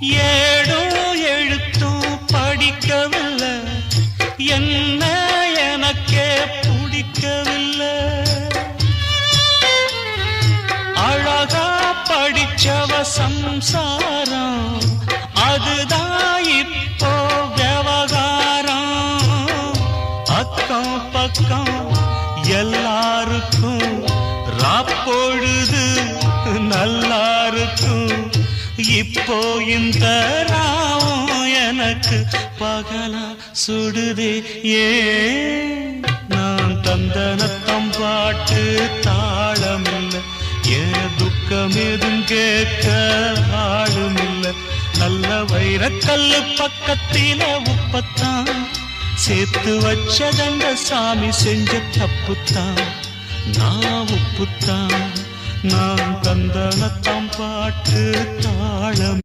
ஏடும் எழுத்தும் படிக்கவில்லை, என்ன எனக்கே பிடிக்கவில்லை. அழகா படிச்சவ சம்சாரம், அதுதான் இப்போ விவகாரம். அக்கம் பக்கம் எல்லாருக்கும் ராப்பொழுது நல்லா இருக்கும். இப்போ இந்த ராவும் எனக்கு பகலா சுடுதே. ஏன் நான் தந்தனத்தம் பாட்டு தாளமில்லை, ஏன் துக்கம் எதும் கேட்க ஆளுமில்லை. நல்ல வைரக்கல்லு பக்கத்தில உப்பத்தான் சேர்த்து வச்சதங்க சாமி செஞ்ச தப்புத்தான். நான் உப்புத்தான், நான் தந்தனத்தம் பாட்டு தாளம்.